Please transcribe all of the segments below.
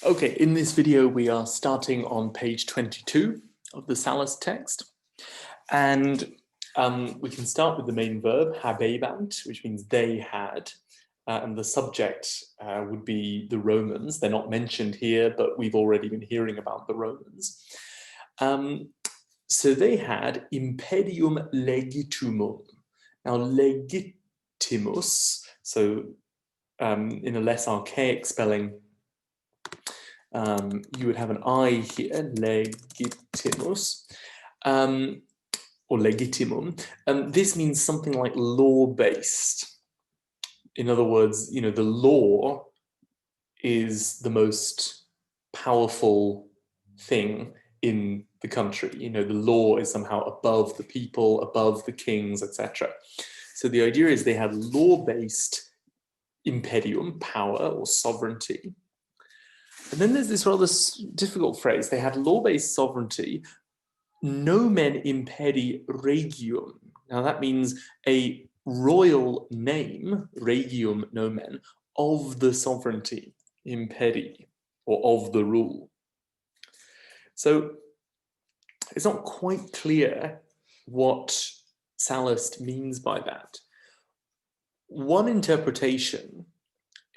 Okay, in this video we are starting on page 22 of the Sallust text, and we can start with the main verb, habebant, which means they had, and the subject would be the Romans. They're not mentioned here, but we've already been hearing about the Romans. So they had imperium legitimum. Now legitimus, so in a less archaic spelling, you would have an I here, legitimus, or legitimum. This means something like law-based. In other words, you know, the law is the most powerful thing in the country. You know, the law is somehow above the people, above the kings, etc. So the idea is they had law-based imperium, power or sovereignty. And then there's this rather difficult phrase. They had law-based sovereignty, nomen imperi regium. Now that means a royal name, regium nomen, of the sovereignty, imperi, or of the rule. So it's not quite clear what Sallust means by that. One interpretation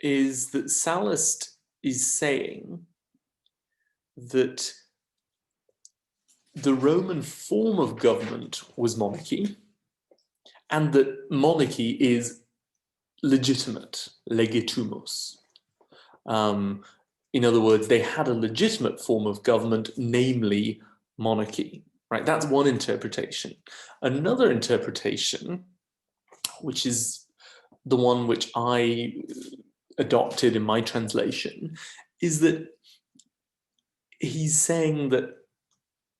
is that Sallust is saying that the Roman form of government was monarchy, and that monarchy is legitimate, legitimus. In other words, they had a legitimate form of government, namely monarchy. Right? That's one interpretation. Another interpretation, which is the one which I adopted in my translation, is that he's saying that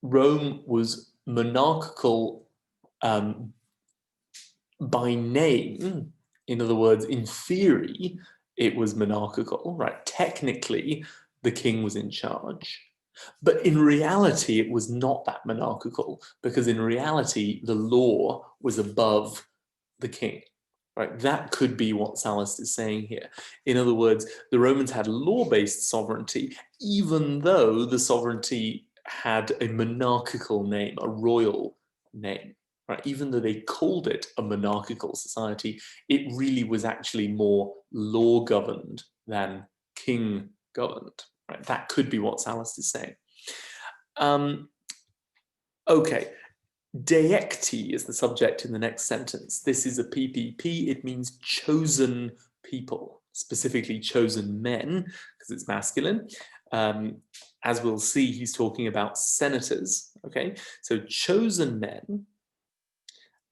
Rome was monarchical by name. In other words, in theory, it was monarchical, right? Technically, the king was in charge. But in reality, it was not that monarchical, because in reality, the law was above the king. Right? That could be what Sallust is saying here. In other words, the Romans had law-based sovereignty, even though the sovereignty had a monarchical name, a royal name. Right? Even though they called it a monarchical society, it really was actually more law-governed than king-governed. Right? That could be what Sallust is saying. Okay. Deecti is the subject in the next sentence. This is a PPP. It means chosen people, specifically chosen men, because it's masculine. As we'll see, he's talking about senators. Okay, so chosen men,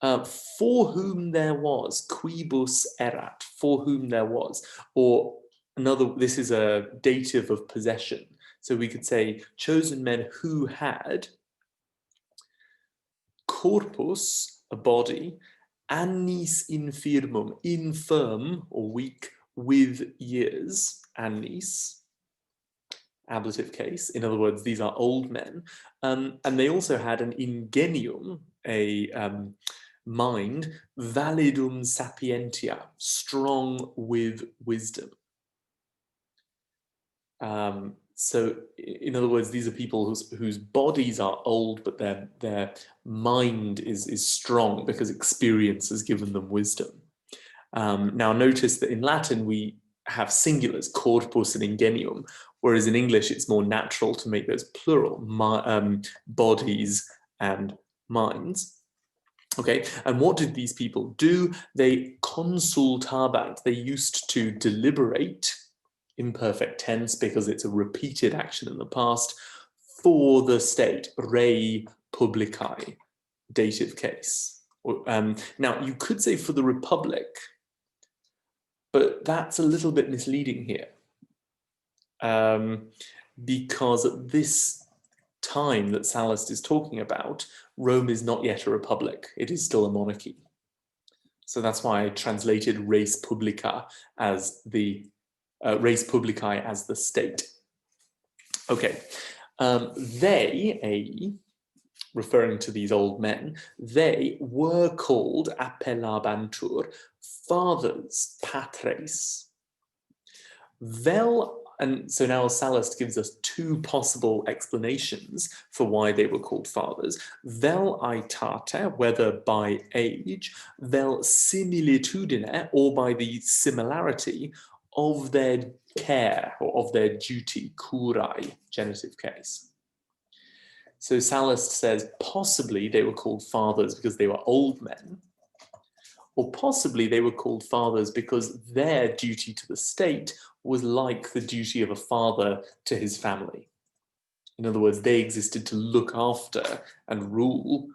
for whom there was, quibus erat, for whom there was, or another, this is a dative of possession. So we could say chosen men who had corpus, a body, annis infirmum, infirm or weak with years, annis, ablative case. In other words, these are old men. And they also had an ingenium, a mind, validum sapientia, strong with wisdom. So in other words, these are people whose bodies are old, but their mind is strong because experience has given them wisdom. Now notice that in Latin we have singulars, corpus and ingenium, whereas in English it's more natural to make those plural, bodies and minds. Okay, and what did these people do? They consultabant, they used to deliberate, imperfect tense because it's a repeated action in the past, for the state, rei publicae, dative case. Now, you could say for the republic, but that's a little bit misleading here. Because at this time that Sallust is talking about, Rome is not yet a republic. It is still a monarchy. So that's why I translated res publica as the res publicae as the state. Okay, referring to these old men, they were called appellabantur, fathers, patres. Vel And so now Sallust gives us two possible explanations for why they were called fathers. Vel aetate, whether by age, vel similitudine, or by the similarity of their care or of their duty, curai, genitive case. So Sallust says possibly they were called fathers because they were old men, or possibly they were called fathers because their duty to the state was like the duty of a father to his family. In other words, they existed to look after and rule,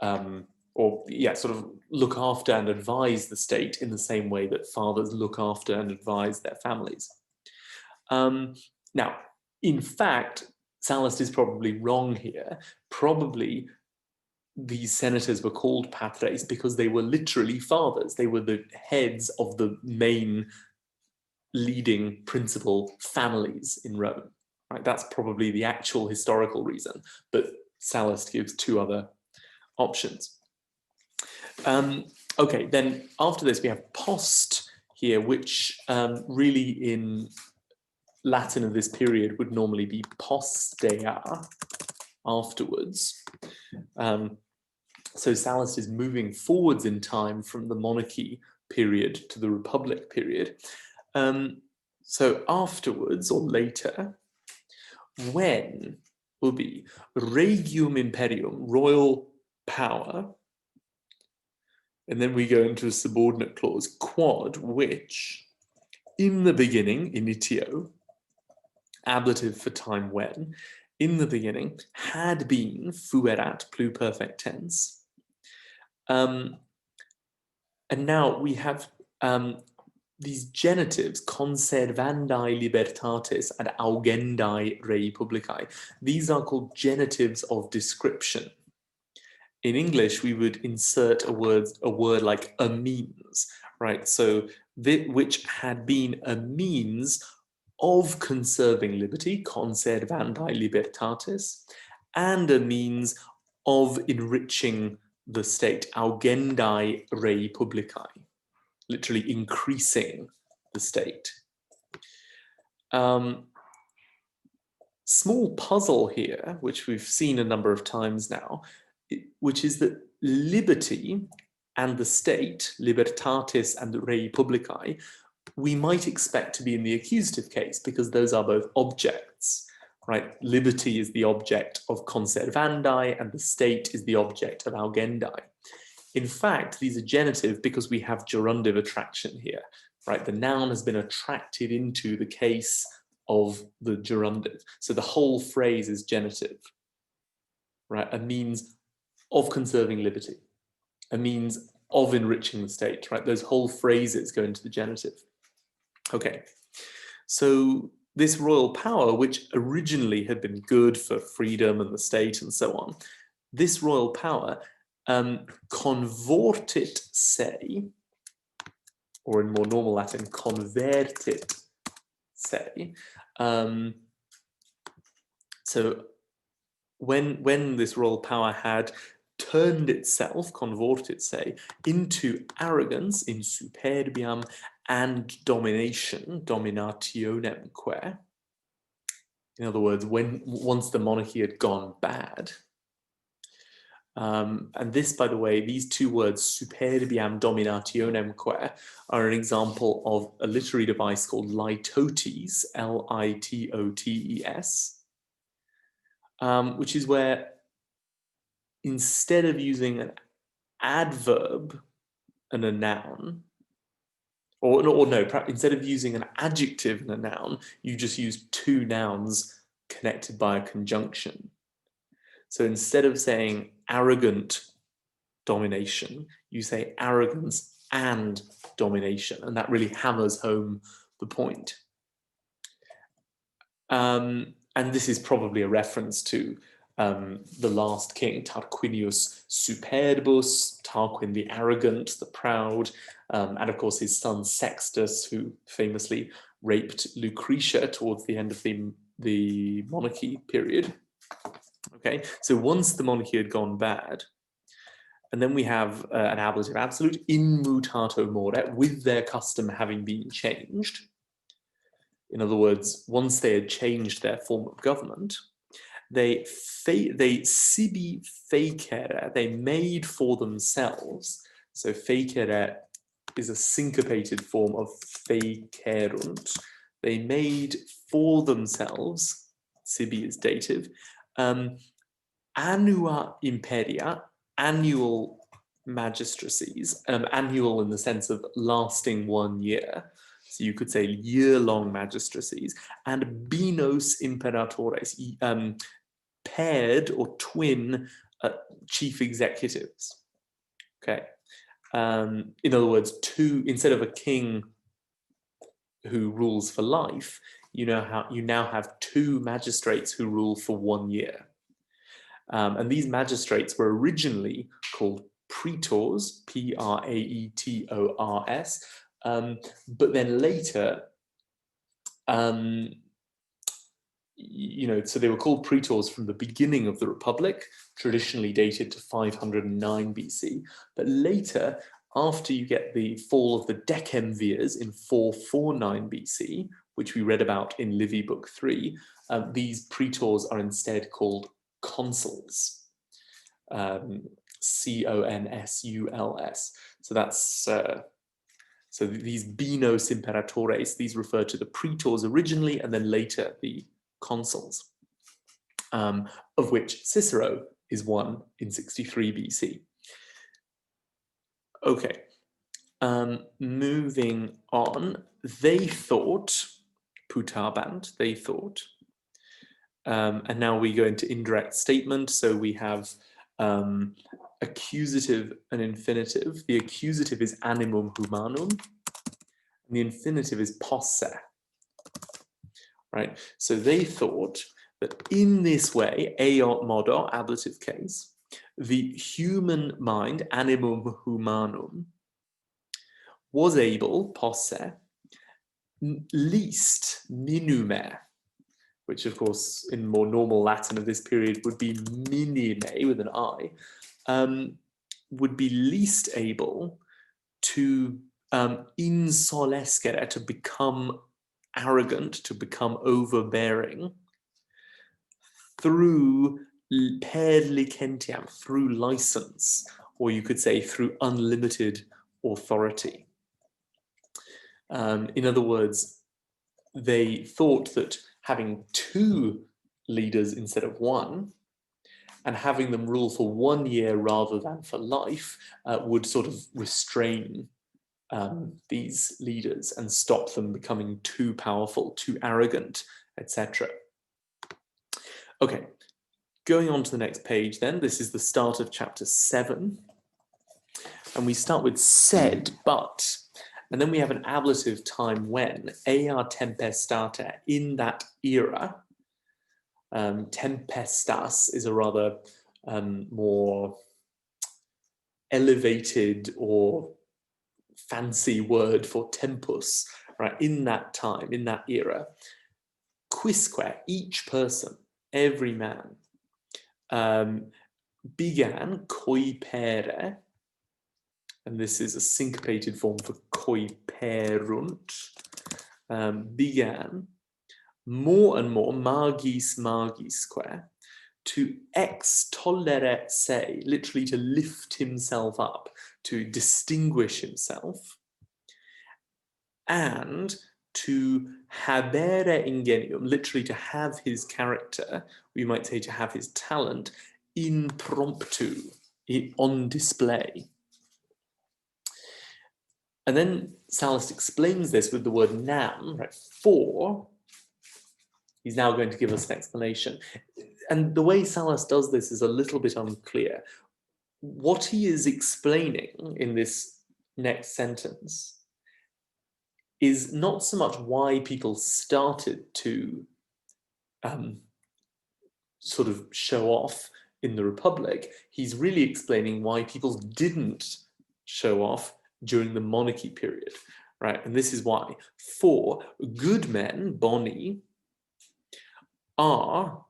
sort of look after and advise the state in the same way that fathers look after and advise their families. Now, in fact, Sallust is probably wrong here. Probably these senators were called patres because they were literally fathers. They were the heads of the main leading principal families in Rome. Right? That's probably the actual historical reason, but Sallust gives two other options. Okay, then after this we have post here, which really in Latin of this period would normally be postea, afterwards. So Sallust is moving forwards in time from the monarchy period to the republic period. So afterwards or later, when will be regium imperium, royal power, and then we go into a subordinate clause, quod, which in the beginning, initio, ablative for time when, in the beginning, had been, fuerat, pluperfect tense. And now we have these genitives, conservandae libertatis and augendae rei publicae. These are called genitives of description. In English, we would insert a word like a means, right? So which had been a means of conserving liberty, conservandae libertatis, and a means of enriching the state, augendae rei publicae, literally increasing the state. Small puzzle here, which we've seen a number of times now, which is that liberty and the state, libertatis and rei publicae, we might expect to be in the accusative case because those are both objects, right? Liberty is the object of conservandae and the state is the object of augendae. In fact, these are genitive because we have gerundive attraction here, right? The noun has been attracted into the case of the gerundive. So the whole phrase is genitive, right? A means of conserving liberty, a means of enriching the state, right? Those whole phrases go into the genitive. Okay, so this royal power, which originally had been good for freedom and the state and so on, this royal power convortit se, or in more normal Latin, convertit se. So when this royal power had turned itself, convortit se, into arrogance, in superbiam, and domination, dominationemque. In other words, once the monarchy had gone bad, and this, by the way, these two words, superbiam dominationemque, are an example of a literary device called litotes, Litotes, which is where instead of using an adverb and a noun, instead of using an adjective and a noun, you just use two nouns connected by a conjunction. So instead of saying arrogant domination, you say arrogance and domination, and that really hammers home the point. And this is probably a reference to the last king, Tarquinius Superbus, Tarquin the arrogant, the proud, and of course his son Sextus, who famously raped Lucretia towards the end of the monarchy period. Okay, so once the monarchy had gone bad, and then we have an ablative absolute, in mutato more, with their custom having been changed. In other words, once they had changed their form of government, they sibi feikere, they made for themselves. So feikere is a syncopated form of feikerunt. They made for themselves, sibi is dative, annua imperia, annual magistracies, annual in the sense of lasting 1 year. So you could say year-long magistracies, and binos imperatores, paired or twin chief executives. Okay. In other words, two, instead of a king who rules for life, you now have two magistrates who rule for 1 year. And these magistrates were originally called praetors, Praetors, but then later, so they were called praetors from the beginning of the Republic, traditionally dated to 509 BC, but later, after you get the fall of the Decemvirs in 449 BC, which we read about in Livy Book 3, these praetors are instead called consuls, Consuls. So that's so these binos imperatores. These refer to the praetors originally, and then later the consuls, of which Cicero is one in 63 BC. Okay, moving on. They thought, putabant. They thought. And now we go into indirect statement. So we have accusative and infinitive. The accusative is animum humanum, and the infinitive is posse. Right? So they thought that in this way, eot modo, ablative case, the human mind, animum humanum, was able, posse, least minume, which of course in more normal Latin of this period would be minime with an I, would be least able to insolescere, to become arrogant, to become overbearing, through per licentiam, through license, or you could say through unlimited authority. In other words, they thought that having two leaders instead of one, and having them rule for 1 year rather than for life, would sort of restrain these leaders and stop them becoming too powerful, too arrogant, etc. Okay, going on to the next page then. This is the start of chapter 7. And we start with said, but, and then we have an ablative time when, ea tempestate, in that era. Tempestas is a rather more elevated or fancy word for tempus, right? In that time, in that era, quisque, each person, every man, began coipere, and this is a syncopated form for coiperunt, began more and more magisque, to extollere se, literally to lift himself up, to distinguish himself, and to habere ingenium, literally to have his character, we might say to have his talent, impromptu, on display. And then Sallust explains this with the word nam, right, for. He's now going to give us an explanation. And the way Sallust does this is a little bit unclear. What he is explaining in this next sentence is not so much why people started to sort of show off in the Republic. He's really explaining why people didn't show off during the monarchy period, right? And this is why. For good men, boni, are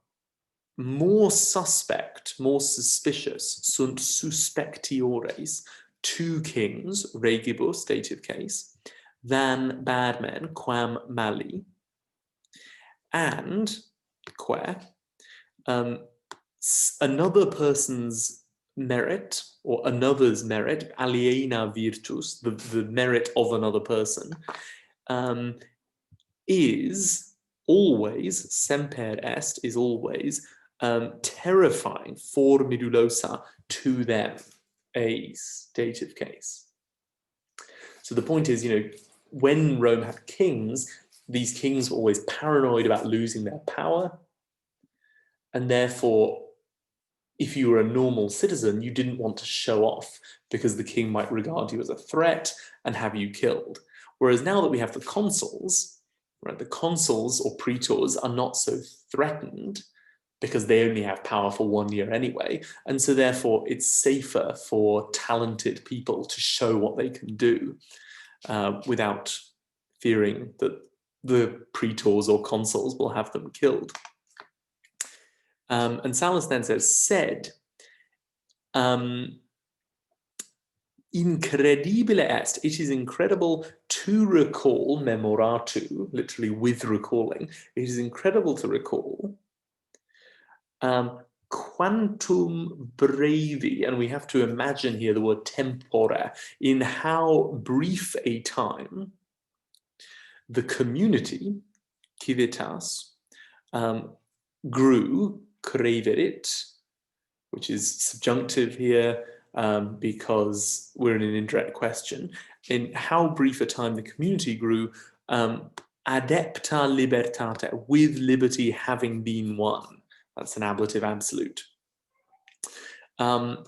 more suspect, more suspicious, sunt suspectiores, to kings, regibus, dative case, than bad men, quam mali, and another person's merit or another's merit, aliena virtus, the merit of another person, is always, semper est, is always terrifying, formidulosa, to them, a dative case. So the point is, when Rome had kings, these kings were always paranoid about losing their power, and therefore, if you were a normal citizen, you didn't want to show off because the king might regard you as a threat and have you killed. Whereas now that we have the consuls, right, the consuls or praetors are not so threatened because they only have power for 1 year anyway. And so therefore it's safer for talented people to show what they can do without fearing that the praetors or consuls will have them killed. And Sallust then said, incredibile est, it is incredible to recall, memoratu, literally with recalling, it is incredible to recall, quantum brevi, and we have to imagine here the word tempora, in how brief a time the community, civitas, grew, creverit, which is subjunctive here because we're in an indirect question, in how brief a time the community grew, adepta libertate, with liberty having been won. That's an ablative absolute. And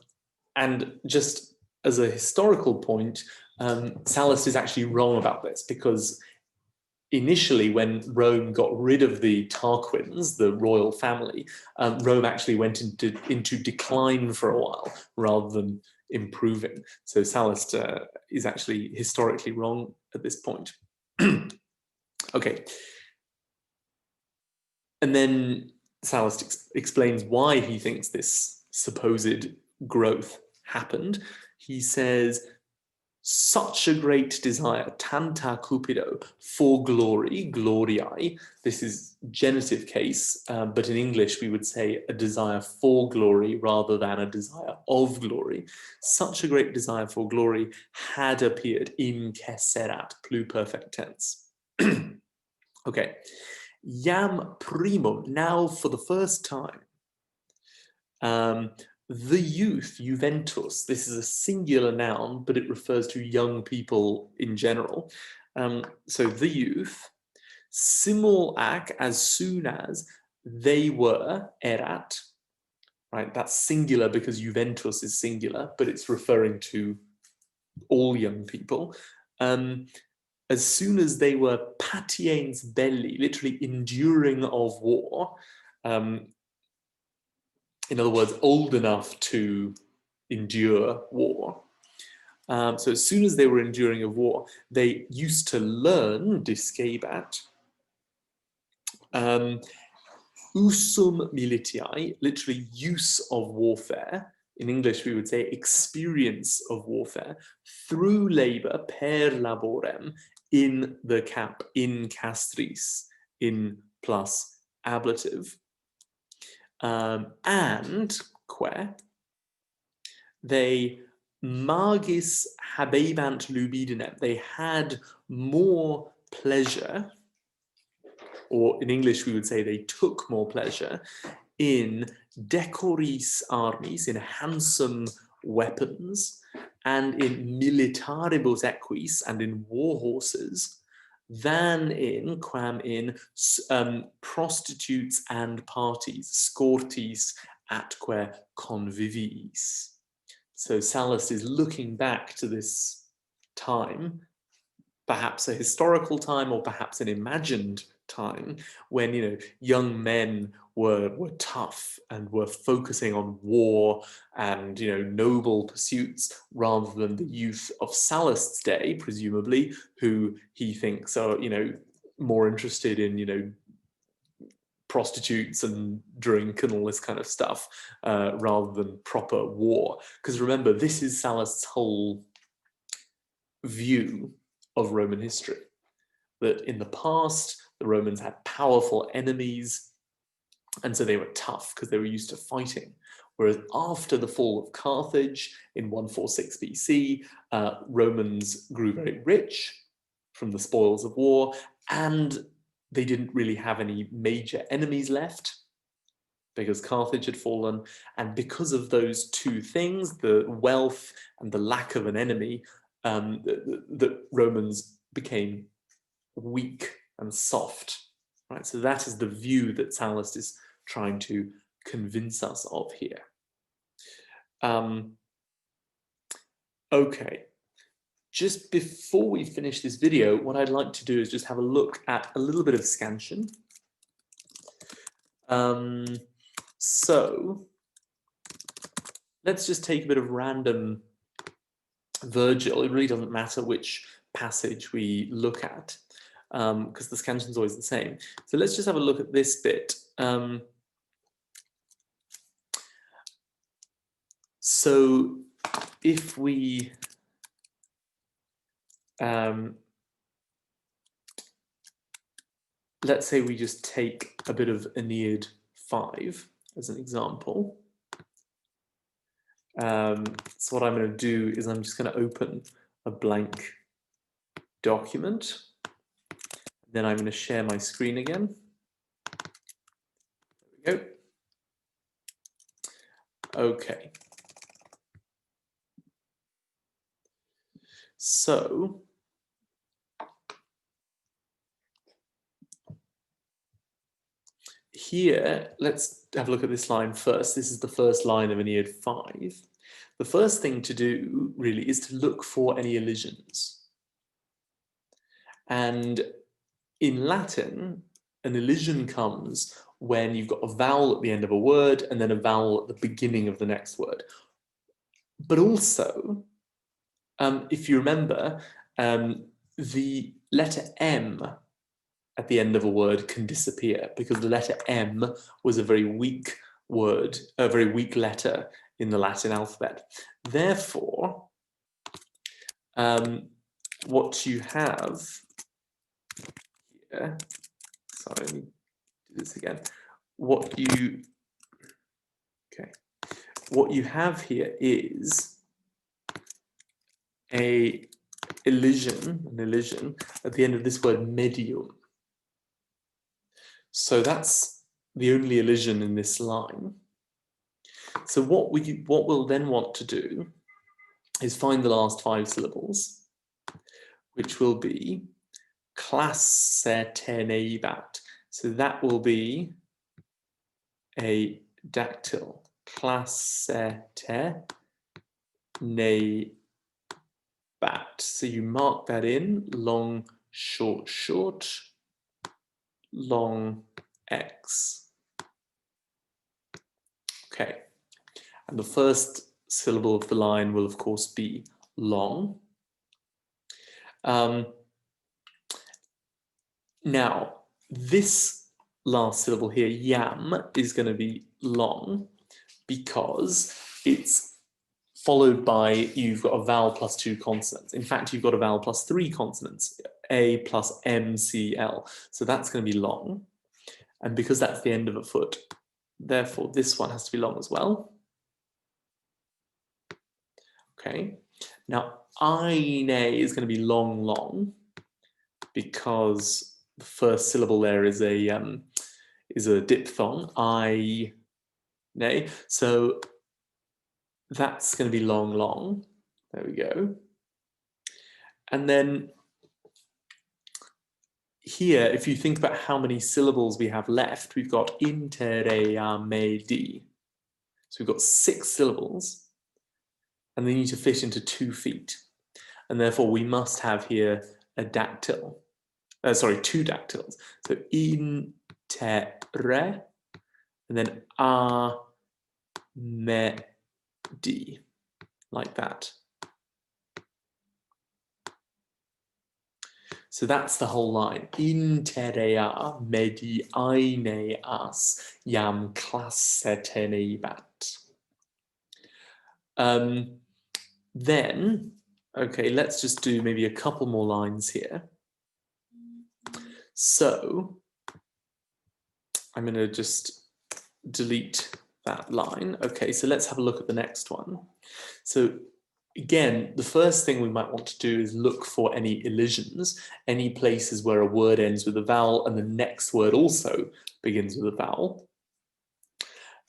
just as a historical point, Sallust is actually wrong about this because initially, when Rome got rid of the Tarquins, the royal family, Rome actually went into decline for a while rather than improving. So Sallust is actually historically wrong at this point. Okay. And then Sallust explains why he thinks this supposed growth happened. He says, such a great desire, tanta cupido, for glory, gloriae. This is genitive case, but in English we would say a desire for glory rather than a desire of glory. Such a great desire for glory had appeared in cesserat, pluperfect tense. Okay. Iam primum, now for the first time. The youth, juventus, this is a singular noun, but it refers to young people in general. So the youth, simul ac, as soon as they were, erat, right? That's singular because juventus is singular, but it's referring to all young people. As soon as they were patiens belli, literally enduring of war, in other words, old enough to endure war. So as soon as they were enduring of war, they used to learn, discebat, usum militiae, literally use of warfare. In English, we would say experience of warfare, through labor, per laborem, in the camp, in castris, in plus ablative. And they magis habebant lubidinem, they had more pleasure, or in English we would say they took more pleasure, in decoris armis, in handsome weapons, and in militaribus equis, and in war horses, than in, quam in, prostitutes and parties, scortis atque conviviis. So Sallust is looking back to this time, perhaps a historical time or perhaps an imagined time, when young men were tough and were focusing on war and noble pursuits, rather than the youth of Sallust's day, presumably, who he thinks are more interested in prostitutes and drink and all this kind of stuff, rather than proper war. Because remember, this is Sallust's whole view of Roman history, that in the past The Romans had powerful enemies, and so they were tough because they were used to fighting. Whereas after the fall of Carthage in 146 BC, Romans grew very rich from the spoils of war, and they didn't really have any major enemies left because Carthage had fallen. And because of those two things, the wealth and the lack of an enemy, the Romans became weak and soft. Right? So that is the view that Sallust is trying to convince us of here. Okay, just before we finish this video, what I'd like to do is just have a look at a little bit of scansion. So let's just take a bit of random Virgil. It really doesn't matter which passage we look at, because the scansion is always the same. So let's just have a look at this bit. So if we let's say we just take a bit of Aeneid 5 as an example. So what I'm going to do is I'm just going to open a blank document. Then I'm going to share my screen again. There we go. Okay. So here, let's have a look at this line first. This is the first line of Aeneid 5. The first thing to do, really, is to look for any elisions. And in Latin, an elision comes when you've got a vowel at the end of a word and then a vowel at the beginning of the next word. But also, if you remember, the letter M at the end of a word can disappear because the letter M was a very weak word, a very weak letter in the Latin alphabet. Therefore, what you have here, sorry, let me do this again. What you have here is an elision at the end of this word medium. So that's the only elision in this line. So what we'll then want to do is find the last 5 syllables, which will be klasseteneibat. So that will be a dactyl. Klasseteneibat. So you mark that in, long, short, short, long X. Okay. And the first syllable of the line will, of course, be long. Now, this last syllable here, yam, is going to be long because it's followed by, you've got a vowel plus 2 consonants. In fact, you've got a vowel plus 3 consonants, A plus M, C, L. So that's going to be long. And because that's the end of a foot, therefore this one has to be long as well. Okay. Now, eine is going to be long, long, because the first syllable there is a diphthong, I, nay. So that's going to be long, long. There we go. And then here, if you think about how many syllables we have left, we've got intereamedi. So we've got 6 syllables, and they need to fit into 2 feet. And therefore, we must have here a dactyl. Sorry, 2 dactyls. So intere, and then amedi, like that. So that's the whole line. Interea medi aineas jam klasseteneibat. Then, okay, let's just do maybe a couple more lines here. So I'm going to just delete that line. Okay, so let's have a look at the next one. So again, the first thing we might want to do is look for any elisions, any places where a word ends with a vowel and the next word also begins with a vowel.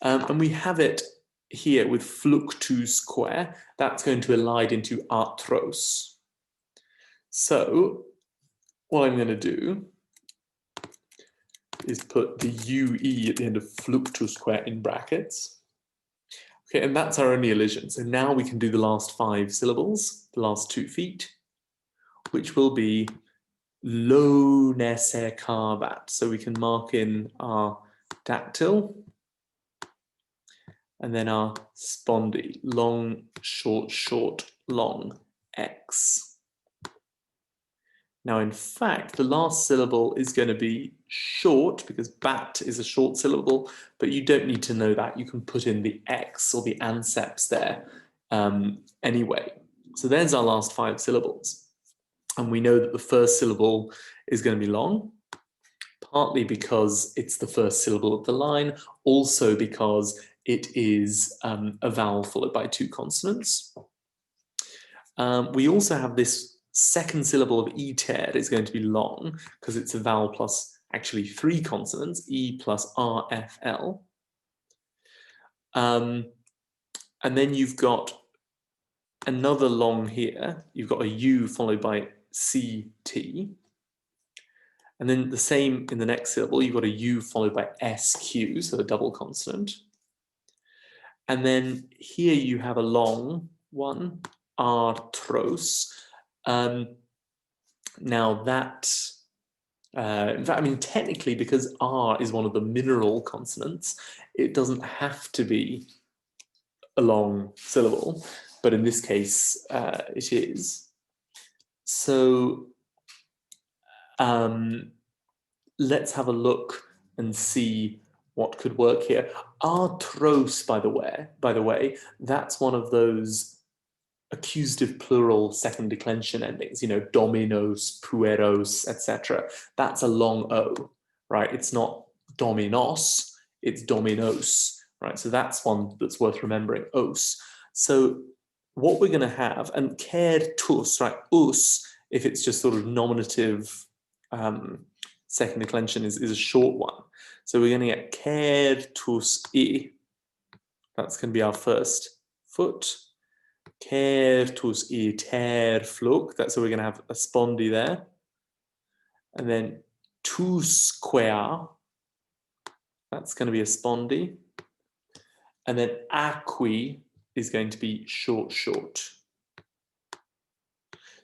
And we have it here with fluctusque. That's going to elide into artros. So what I'm going to do is put the UE at the end of fluctusque in brackets. Okay, and that's our only elision. So now we can do the last 5 syllables, the last 2 feet, which will be lo nese carvat. So we can mark in our dactyl and then our spondy, long, short, short, long, X. Now, in fact, the last syllable is going to be short because bat is a short syllable, but you don't need to know that. You can put in the X or the anceps there anyway. So there's our last 5 syllables. And we know that the first syllable is going to be long, partly because it's the first syllable of the line, also because it is a vowel followed by 2 consonants. We also have this second syllable of iter is going to be long because it's a vowel plus actually 3 consonants, E plus R, F, L. And then you've got another long here. You've got a U followed by C, T. And then the same in the next syllable, you've got a U followed by SQ, so a double consonant. And then here you have a long one, artros. Now that, in fact, I mean, technically, because R is one of the mineral consonants, it doesn't have to be a long syllable, but in this case, it is. So let's have a look and see what could work here. Artros, by the way, that's one of those accusative plural second declension endings, you know, dominos, pueros, etc. That's a long O, right? It's not dominos, it's dominos, right? So that's one that's worth remembering, os. So what we're going to have, and certus, right? Us, if it's just sort of nominative second declension is a short one. So we're going to get certus e. That's going to be our first foot. Certus iter fluk. That's so we're going to have a spondy there. And then tusquea. That's going to be a spondy. And then aqui is going to be short, short.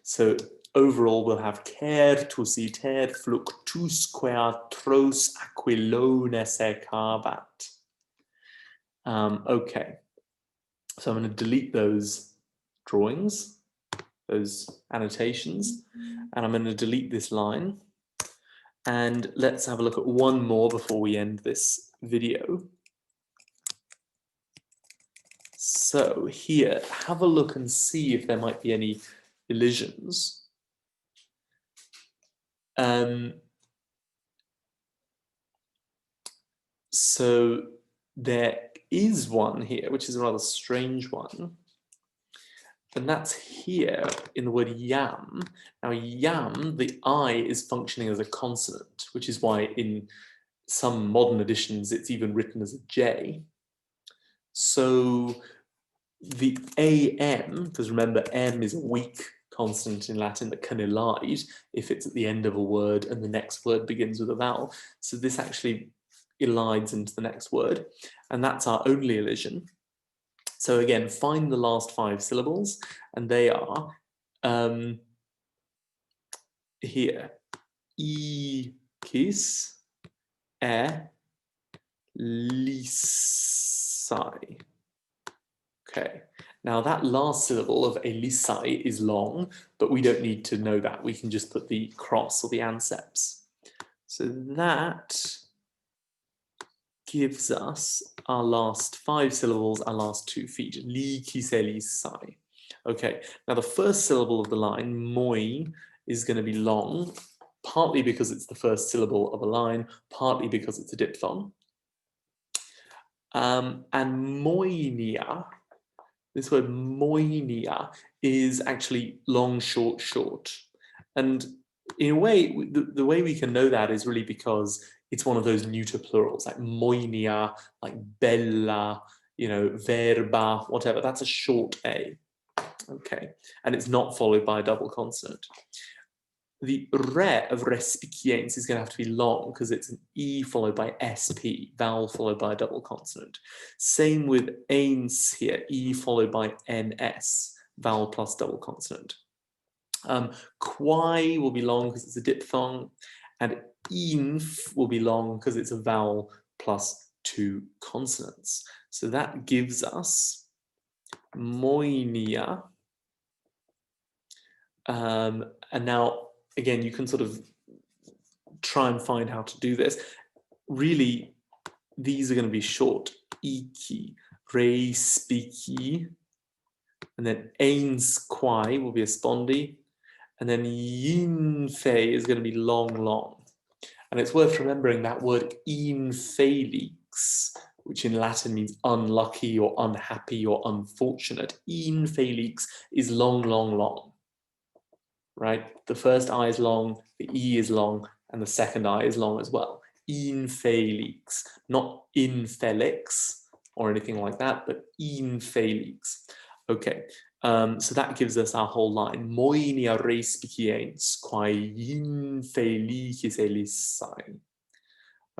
So overall, we'll have certus iter fluk tusquea tros aquilone secabat. Okay. So I'm going to delete those drawings, those annotations, and I'm going to delete this line. And let's have a look at one more before we end this video. So here, have a look and see if there might be any elisions. So there is one here, which is a rather strange one. And that's here in the word yam. Now, yam, the I is functioning as a consonant, which is why in some modern editions it's even written as a J. So the AM, because remember, M is a weak consonant in Latin that can elide if it's at the end of a word and the next word begins with a vowel. So this actually elides into the next word, and that's our only elision. So again, find the last 5 syllables, and they are here. E, kiss, lisai. Okay, now that last syllable of elisai is long, but we don't need to know that. We can just put the cross or the anceps. So that gives us our last 5 syllables, our last 2 feet. Li, kise, lisai. Okay, now the first syllable of the line, moi, is going to be long, partly because it's the first syllable of a line, partly because it's a diphthong. And moinia, this word moinia, is actually long, short, short. And in a way, the way we can know that is really because it's one of those neuter plurals, like moinia, like bella, you know, verba, whatever. That's a short A. Okay, and it's not followed by a double consonant. The re of respiciens is going to have to be long because it's an E followed by SP, vowel followed by a double consonant. Same with eins here, E followed by NS, vowel plus double consonant. Quai will be long because it's a diphthong, and inf will be long because it's a vowel plus 2 consonants. So that gives us moinia. And now, again, you can sort of try and find how to do this. Really, these are going to be short. Iki, respiki, and then eins quai will be a spondy, and then yinfe is going to be long, long. And it's worth remembering that word infelix, which in Latin means unlucky or unhappy or unfortunate. Infelix is long, long, long. Right? The first I is long, the E is long, and the second I is long as well. Infelix, not infelix or anything like that, but infelix. Okay, so that gives us our whole line. Moinia respiciens quae infelicis elissae.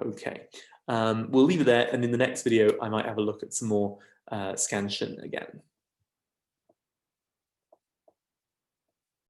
Okay, we'll leave it there, and in the next video, I might have a look at some more scansion again.